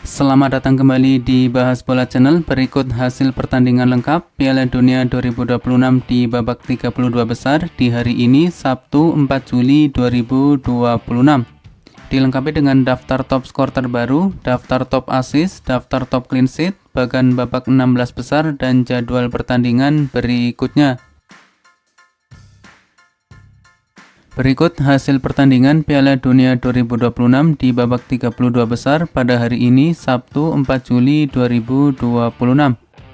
Selamat datang kembali di Bahas Bola Channel. Berikut hasil pertandingan lengkap Piala Dunia 2026 di babak 32 besar di hari ini Sabtu 4 Juli 2026. Dilengkapi dengan daftar top skor terbaru, daftar top assist, daftar top clean sheet, bahkan babak 16 besar dan jadwal pertandingan berikutnya. Berikut hasil pertandingan Piala Dunia 2026 di babak 32 besar pada hari ini Sabtu 4 Juli 2026.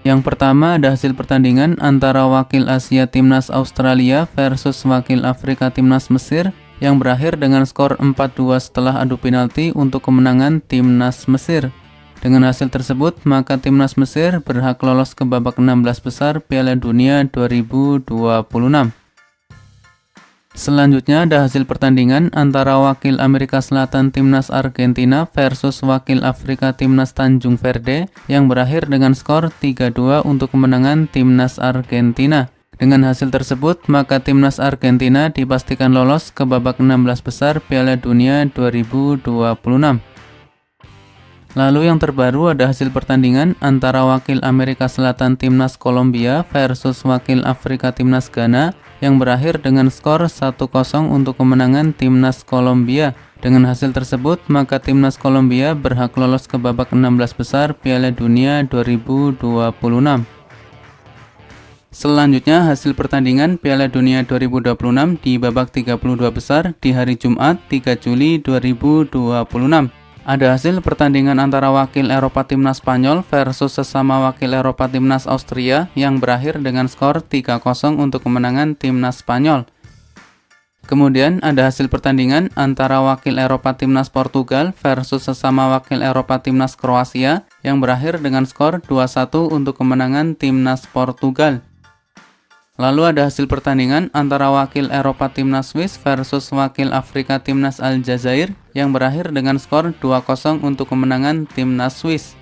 Yang pertama ada hasil pertandingan antara wakil Asia Timnas Australia versus wakil Afrika Timnas Mesir yang berakhir dengan skor 4-2 setelah adu penalti untuk kemenangan Timnas Mesir. Dengan hasil tersebut, maka Timnas Mesir berhak lolos ke babak 16 besar Piala Dunia 2026. Selanjutnya ada hasil pertandingan antara wakil Amerika Selatan Timnas Argentina versus wakil Afrika Timnas Tanjung Verde yang berakhir dengan skor 3-2 untuk kemenangan Timnas Argentina. Dengan hasil tersebut, maka Timnas Argentina dipastikan lolos ke babak 16 besar Piala Dunia 2026. Lalu yang terbaru ada hasil pertandingan antara wakil Amerika Selatan Timnas Kolombia versus wakil Afrika Timnas Ghana yang berakhir dengan skor 1-0 untuk kemenangan Timnas Kolombia. Dengan hasil tersebut, maka Timnas Kolombia berhak lolos ke babak 16 besar Piala Dunia 2026. Selanjutnya hasil pertandingan Piala Dunia 2026 di babak 32 besar di hari Jumat 3 Juli 2026. Ada hasil pertandingan antara wakil Eropa Timnas Spanyol versus sesama wakil Eropa Timnas Austria yang berakhir dengan skor 3-0 untuk kemenangan Timnas Spanyol. Kemudian ada hasil pertandingan antara wakil Eropa Timnas Portugal versus sesama wakil Eropa Timnas Kroasia yang berakhir dengan skor 2-1 untuk kemenangan Timnas Portugal. Lalu ada hasil pertandingan antara wakil Eropa Timnas Swiss versus wakil Afrika Timnas Aljazair yang berakhir dengan skor 2-0 untuk kemenangan Timnas Swiss.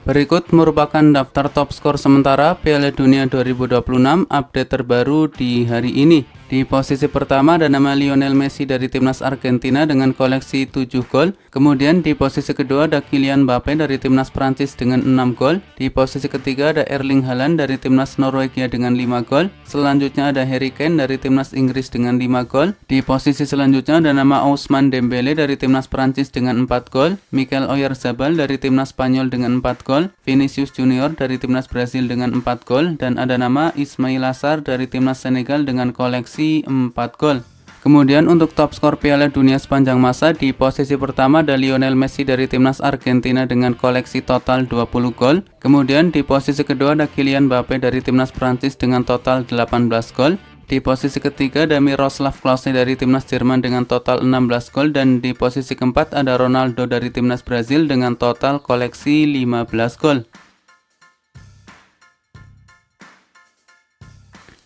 Berikut merupakan daftar top skor sementara Piala Dunia 2026 update terbaru di hari ini. Di posisi pertama ada nama Lionel Messi dari Timnas Argentina dengan koleksi 7 gol. Kemudian di posisi kedua ada Kylian Mbappe dari Timnas Prancis dengan 6 gol. Di posisi ketiga ada Erling Haaland dari Timnas Norwegia dengan 5 gol. Selanjutnya ada Harry Kane dari Timnas Inggris dengan 5 gol. Di posisi selanjutnya ada nama Ousmane Dembele dari Timnas Prancis dengan 4 gol. Mikel Oyarzabal dari Timnas Spanyol dengan 4 gol. Vinicius Junior dari Timnas Brasil dengan 4 gol. Dan ada nama Ismail Assar dari Timnas Senegal dengan koleksi 4 gol. Kemudian untuk top skor Piala Dunia sepanjang masa di posisi pertama ada Lionel Messi dari Timnas Argentina dengan koleksi total 20 gol. Kemudian di posisi kedua ada Kylian Mbappe dari Timnas Prancis dengan total 18 gol. Di posisi ketiga ada Miroslav Klose dari Timnas Jerman dengan total 16 gol. Dan di posisi keempat ada Ronaldo dari Timnas Brasil dengan total koleksi 15 gol.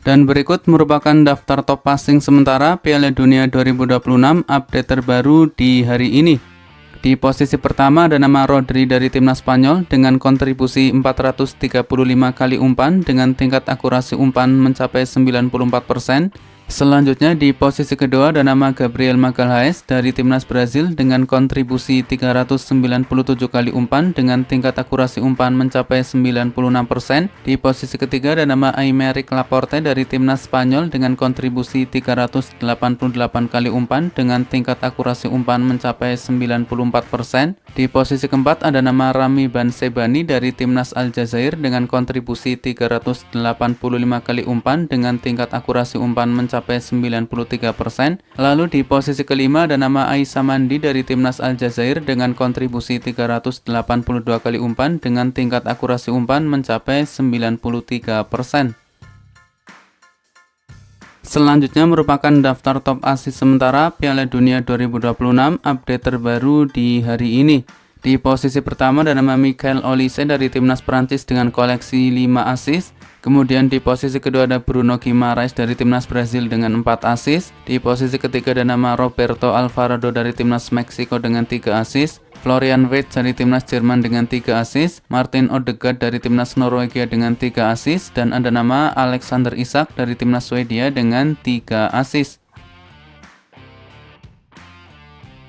Dan berikut merupakan daftar top passing sementara Piala Dunia 2026 update terbaru di hari ini. Di posisi pertama ada nama Rodri dari Timnas Spanyol dengan kontribusi 435 kali umpan dengan tingkat akurasi umpan mencapai 94%. Selanjutnya di posisi kedua ada nama Gabriel Magalhaes dari Timnas Brasil dengan kontribusi 397 kali umpan dengan tingkat akurasi umpan mencapai 96%. Di posisi ketiga ada nama Aymeric Laporte dari Timnas Spanyol dengan kontribusi 388 kali umpan dengan tingkat akurasi umpan mencapai 94%. Di posisi keempat ada nama Rami Bansebani dari Timnas Aljazair dengan kontribusi 385 kali umpan dengan tingkat akurasi umpan mencapai 93%. Lalu di posisi kelima ada nama Aissa Mandi dari Timnas Aljazair dengan kontribusi 382 kali umpan dengan tingkat akurasi umpan mencapai 93%. Selanjutnya merupakan daftar top assist sementara Piala Dunia 2026 update terbaru di hari ini. Di posisi pertama ada nama Michael Olise dari Timnas Prancis dengan koleksi 5 assist. Kemudian di posisi kedua ada Bruno Guimaraes dari Timnas Brasil dengan 4 assist. Di posisi ketiga ada nama Roberto Alvarado dari Timnas Meksiko dengan 3 assist. Florian Wirtz dari Timnas Jerman dengan 3 assist, Martin Odegaard dari Timnas Norwegia dengan 3 assist, dan ada nama Alexander Isak dari Timnas Swedia dengan 3 assist.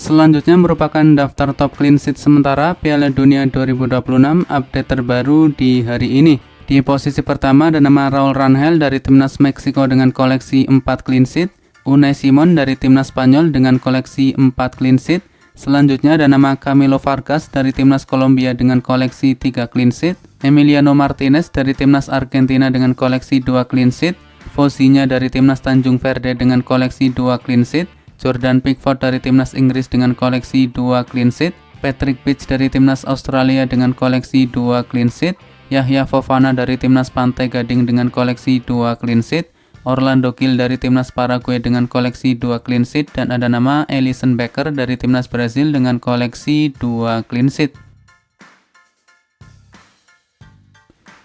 Selanjutnya merupakan daftar top clean sheet sementara Piala Dunia 2026 update terbaru di hari ini. Di posisi pertama ada nama Raul Rangel dari timnas Meksiko dengan koleksi 4 clean sheet, Unai Simon dari timnas Spanyol dengan koleksi 4 clean sheet. Selanjutnya ada nama Camilo Vargas dari timnas Kolombia dengan koleksi 3 clean sheet, Emiliano Martinez dari timnas Argentina dengan koleksi 2 clean sheet, Fosinya dari timnas Tanjung Verde dengan koleksi 2 clean sheet, Jordan Pickford dari timnas Inggris dengan koleksi 2 clean sheet, Patrick Beach dari timnas Australia dengan koleksi 2 clean sheet, Yahya Fofana dari timnas Pantai Gading dengan koleksi 2 clean sheet, Orlando Gil dari timnas Paraguay dengan koleksi 2 clean sheet, dan ada nama Alisson Becker dari timnas Brazil dengan koleksi 2 clean sheet.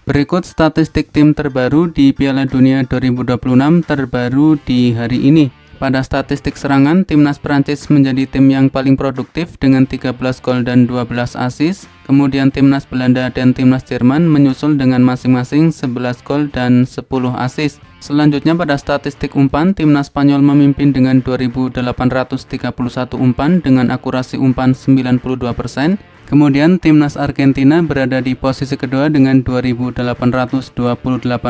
Berikut statistik tim terbaru di Piala Dunia 2026 terbaru di hari ini. Pada statistik serangan, timnas Prancis menjadi tim yang paling produktif dengan 13 gol dan 12 assist. Kemudian timnas Belanda dan timnas Jerman menyusul dengan masing-masing 11 gol dan 10 assist. Selanjutnya pada statistik umpan, timnas Spanyol memimpin dengan 2.831 umpan dengan akurasi umpan 92%. Kemudian timnas Argentina berada di posisi kedua dengan 2.828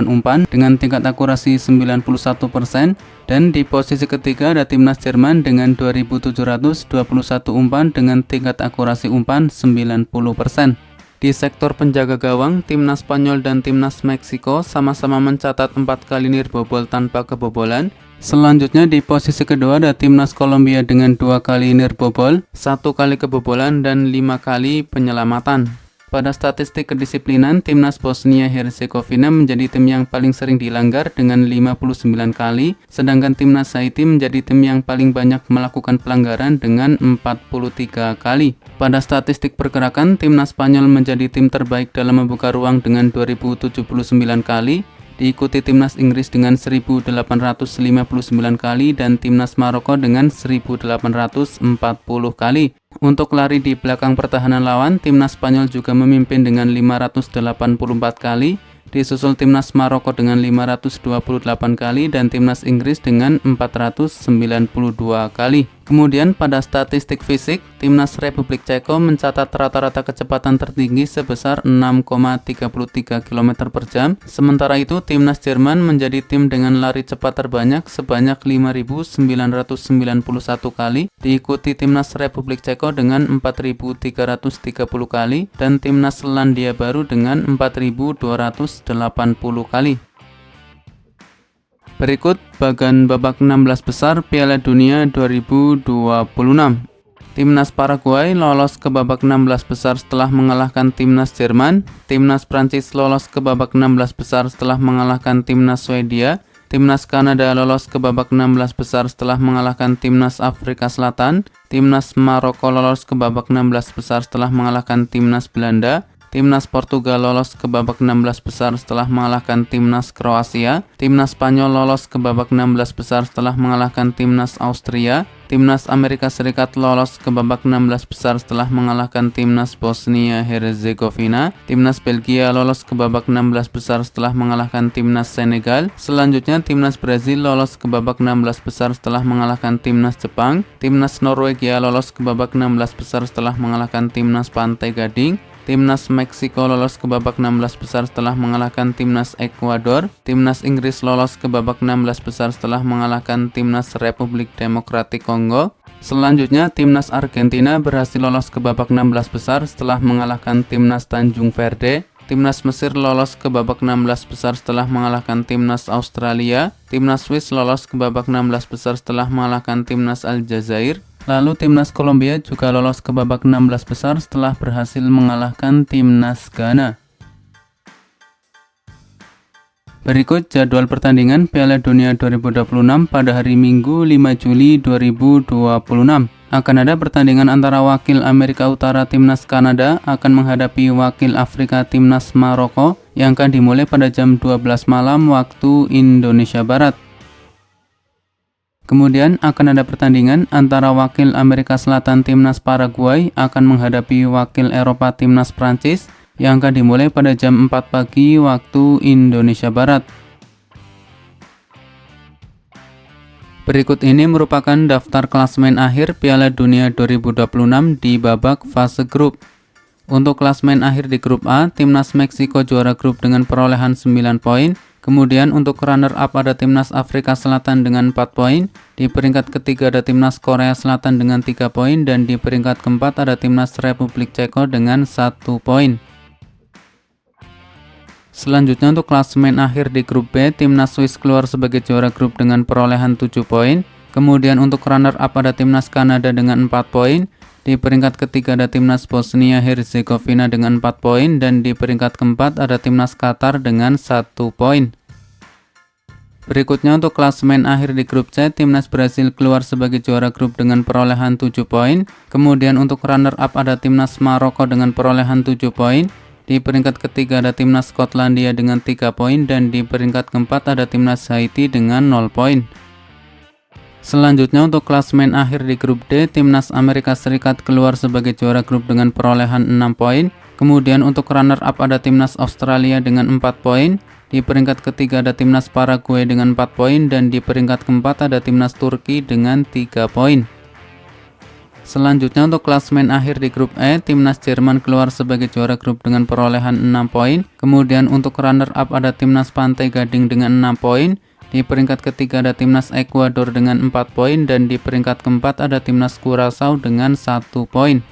umpan dengan tingkat akurasi 91%, dan di posisi ketiga ada timnas Jerman dengan 2.721 umpan dengan tingkat akurasi umpan 90%. Di sektor penjaga gawang, timnas Spanyol dan timnas Meksiko sama-sama mencatat 4 kali nirbobol tanpa kebobolan. Selanjutnya di posisi kedua ada timnas Kolombia dengan 2 kali nirbobol, 1 kali kebobolan, dan 5 kali penyelamatan. Pada statistik kedisiplinan, timnas Bosnia-Herzegovina menjadi tim yang paling sering dilanggar dengan 59 kali, sedangkan timnas Haiti menjadi tim yang paling banyak melakukan pelanggaran dengan 43 kali. Pada statistik pergerakan, timnas Spanyol menjadi tim terbaik dalam membuka ruang dengan 2079 kali, diikuti timnas Inggris dengan 1859 kali dan timnas Maroko dengan 1840 kali. Untuk lari di belakang pertahanan lawan, timnas Spanyol juga memimpin dengan 584 kali, disusul timnas Maroko dengan 528 kali dan timnas Inggris dengan 492 kali. Kemudian pada statistik fisik, timnas Republik Ceko mencatat rata-rata kecepatan tertinggi sebesar 6,33 km per jam. Sementara itu, timnas Jerman menjadi tim dengan lari cepat terbanyak sebanyak 5.991 kali, diikuti timnas Republik Ceko dengan 4.330 kali dan timnas Selandia Baru dengan 4.280 kali. Berikut bagan babak 16 besar Piala Dunia 2026. Timnas Paraguay lolos ke babak 16 besar setelah mengalahkan timnas Jerman. Timnas Prancis lolos ke babak 16 besar setelah mengalahkan timnas Swedia. Timnas Kanada lolos ke babak 16 besar setelah mengalahkan timnas Afrika Selatan. Timnas Maroko lolos ke babak 16 besar setelah mengalahkan timnas Belanda. Timnas Portugal lolos ke babak 16 besar setelah mengalahkan timnas Kroasia. Timnas Spanyol lolos ke babak 16 besar setelah mengalahkan timnas Austria. Timnas Amerika Serikat lolos ke babak 16 besar setelah mengalahkan timnas Bosnia-Herzegovina. Timnas Belgia lolos ke babak 16 besar setelah mengalahkan timnas Senegal. Selanjutnya timnas Brazil lolos ke babak 16 besar setelah mengalahkan timnas Jepang. Timnas Norwegia lolos ke babak 16 besar setelah mengalahkan timnas Pantai Gading. Timnas Meksiko lolos ke babak 16 besar setelah mengalahkan timnas Ekuador. Timnas Inggris lolos ke babak 16 besar setelah mengalahkan timnas Republik Demokratik Kongo. Selanjutnya, timnas Argentina berhasil lolos ke babak 16 besar setelah mengalahkan timnas Tanjung Verde. Timnas Mesir lolos ke babak 16 besar setelah mengalahkan timnas Australia. Timnas Swiss lolos ke babak 16 besar setelah mengalahkan timnas Aljazair. Lalu timnas Kolombia juga lolos ke babak 16 besar setelah berhasil mengalahkan timnas Ghana. Berikut jadwal pertandingan Piala Dunia 2026 pada hari Minggu 5 Juli 2026. Akan ada pertandingan antara wakil Amerika Utara timnas Kanada akan menghadapi wakil Afrika timnas Maroko yang akan dimulai pada jam 12 malam waktu Indonesia Barat. Kemudian akan ada pertandingan antara wakil Amerika Selatan timnas Paraguay akan menghadapi wakil Eropa timnas Prancis yang akan dimulai pada jam 4 pagi waktu Indonesia Barat. Berikut ini merupakan daftar klasemen akhir Piala Dunia 2026 di babak fase grup. Untuk klasemen akhir di grup A, Timnas Meksiko juara grup dengan perolehan 9 poin. Kemudian untuk runner up ada Timnas Afrika Selatan dengan 4 poin. Di peringkat ketiga ada Timnas Korea Selatan dengan 3 poin. Dan di peringkat keempat ada Timnas Republik Ceko dengan 1 poin. Selanjutnya untuk klasemen akhir di grup B, Timnas Swiss keluar sebagai juara grup dengan perolehan 7 poin. Kemudian untuk runner up ada Timnas Kanada dengan 4 poin. Di peringkat ketiga ada Timnas Bosnia Herzegovina dengan 4 poin. Dan di peringkat keempat ada Timnas Qatar dengan 1 poin. Berikutnya untuk klasemen akhir di grup C, Timnas Brasil keluar sebagai juara grup dengan perolehan 7 poin. Kemudian untuk runner up ada Timnas Maroko dengan perolehan 7 poin. Di peringkat ketiga ada Timnas Skotlandia dengan 3 poin. Dan di peringkat keempat ada Timnas Haiti dengan 0 poin. Selanjutnya untuk klasemen akhir di grup D, Timnas Amerika Serikat keluar sebagai juara grup dengan perolehan 6 poin. Kemudian untuk runner up ada Timnas Australia dengan 4 poin. Di peringkat ketiga ada Timnas Paraguay dengan 4 poin. Dan di peringkat keempat ada Timnas Turki dengan 3 poin. Selanjutnya untuk klasemen akhir di grup E, Timnas Jerman keluar sebagai juara grup dengan perolehan 6 poin. Kemudian untuk runner up ada Timnas Pantai Gading dengan 6 poin. Di peringkat ketiga ada Timnas Ekuador dengan 4 poin. Dan di peringkat keempat ada Timnas Curaçao dengan 1 poin.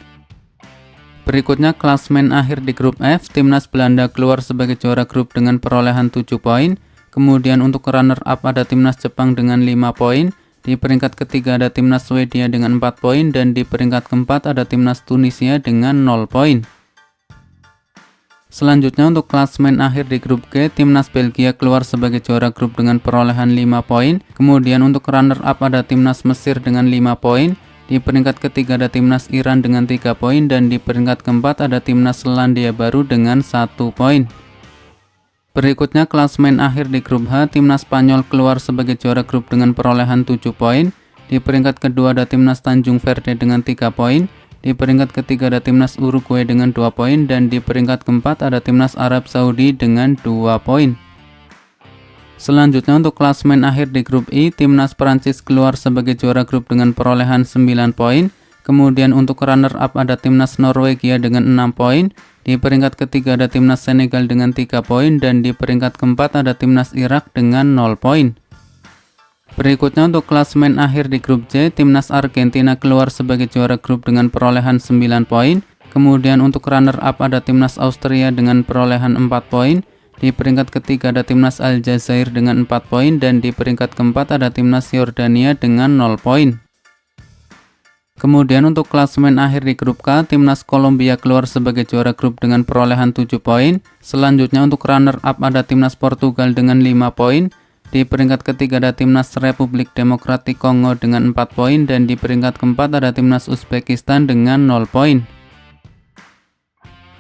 Berikutnya klasemen akhir di grup F, Timnas Belanda keluar sebagai juara grup dengan perolehan 7 poin. Kemudian untuk runner up ada Timnas Jepang dengan 5 poin. Di peringkat ketiga ada Timnas Swedia dengan 4 poin. Dan di peringkat keempat ada Timnas Tunisia dengan 0 poin. Selanjutnya untuk klasemen akhir di grup G, Timnas Belgia keluar sebagai juara grup dengan perolehan 5 poin. Kemudian untuk runner up ada Timnas Mesir dengan 5 poin. Di peringkat ketiga ada Timnas Iran dengan 3 poin. Dan di peringkat keempat ada Timnas Selandia Baru dengan 1 poin. Berikutnya klasemen akhir di grup H, Timnas Spanyol keluar sebagai juara grup dengan perolehan 7 poin. Di peringkat kedua ada Timnas Tanjung Verde dengan 3 poin. Di peringkat ketiga ada Timnas Uruguay dengan 2 poin. Dan di peringkat keempat ada Timnas Arab Saudi dengan 2 poin. Selanjutnya untuk klasemen akhir di grup I, Timnas Prancis keluar sebagai juara grup dengan perolehan 9 poin. Kemudian untuk runner up ada Timnas Norwegia dengan 6 poin. Di peringkat ketiga ada Timnas Senegal dengan 3 poin. Dan di peringkat keempat ada Timnas Irak dengan 0 poin. Berikutnya untuk klasemen akhir di grup J, Timnas Argentina keluar sebagai juara grup dengan perolehan 9 poin. Kemudian untuk runner up ada Timnas Austria dengan perolehan 4 poin. Di peringkat ketiga ada Timnas Aljazair dengan 4 poin. Dan di peringkat keempat ada Timnas Yordania dengan 0 poin. Kemudian untuk klasemen akhir di grup K, Timnas Kolombia keluar sebagai juara grup dengan perolehan 7 poin. Selanjutnya untuk runner up ada Timnas Portugal dengan 5 poin. Di peringkat ketiga ada Timnas Republik Demokratik Kongo dengan 4 poin. Dan di peringkat keempat ada Timnas Uzbekistan dengan 0 poin.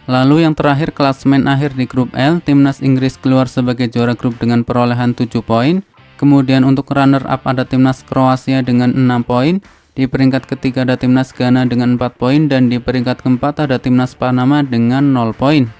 Lalu yang terakhir klasemen akhir di grup L, Timnas Inggris keluar sebagai juara grup dengan perolehan 7 poin. Kemudian untuk runner up ada Timnas Kroasia dengan 6 poin. Di peringkat ketiga ada Timnas Ghana dengan 4 poin. Dan di peringkat keempat ada Timnas Panama dengan 0 poin.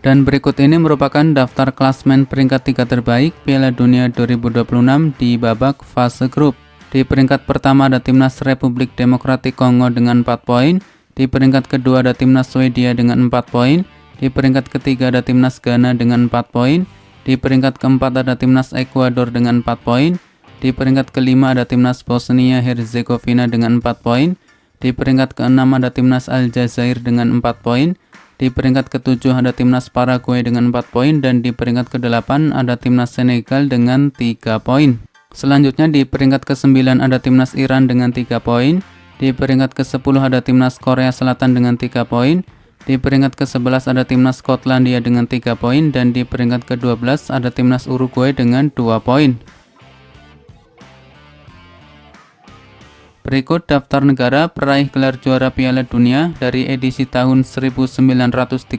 Dan berikut ini merupakan daftar klasemen peringkat 3 terbaik Piala Dunia 2026 di babak fase grup. Di peringkat pertama ada Timnas Republik Demokratik Kongo dengan 4 poin. Di peringkat kedua ada Timnas Swedia dengan 4 poin. Di peringkat ketiga ada Timnas Ghana dengan 4 poin. Di peringkat keempat ada Timnas Ekuador dengan 4 poin. Di peringkat kelima ada Timnas Bosnia Herzegovina dengan 4 poin. Di peringkat keenam ada Timnas Aljazair dengan 4 poin. Di peringkat ketujuh ada Timnas Paraguay dengan 4 poin. Dan di peringkat ke-8 ada Timnas Senegal dengan 3 poin. Selanjutnya di peringkat ke-9 ada Timnas Iran dengan 3 poin. Di peringkat ke-10 ada Timnas Korea Selatan dengan 3 poin. Di peringkat ke-11 ada Timnas Skotlandia dengan 3 poin. Dan di peringkat ke-12 ada Timnas Uruguay dengan 2 poin. Berikut daftar negara peraih gelar juara Piala Dunia dari edisi tahun 1930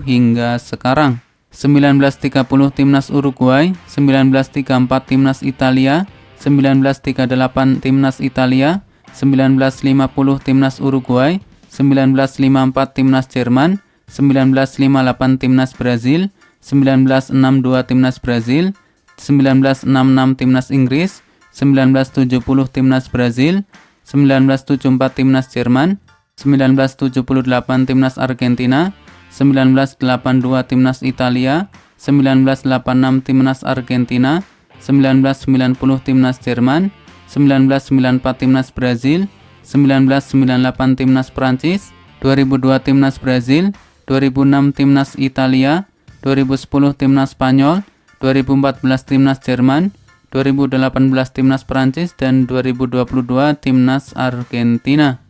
hingga sekarang. 1930 Timnas Uruguay, 1934 Timnas Italia, 1938 Timnas Italia, 1950 Timnas Uruguay, 1954 Timnas Jerman, 1958 Timnas Brazil, 1962 Timnas Brazil, 1966 Timnas Inggris, 1970 Timnas Brazil, 1974 Timnas Jerman, 1978 Timnas Argentina, 1982 Timnas Italia, 1986 Timnas Argentina, 1990 Timnas Jerman, 1994 Timnas Brazil, 1998 Timnas Prancis, 2002 Timnas Brazil, 2006 Timnas Italia, 2010 Timnas Spanyol, 2014 Timnas Jerman, 2018 Timnas Prancis, dan 2022 Timnas Argentina.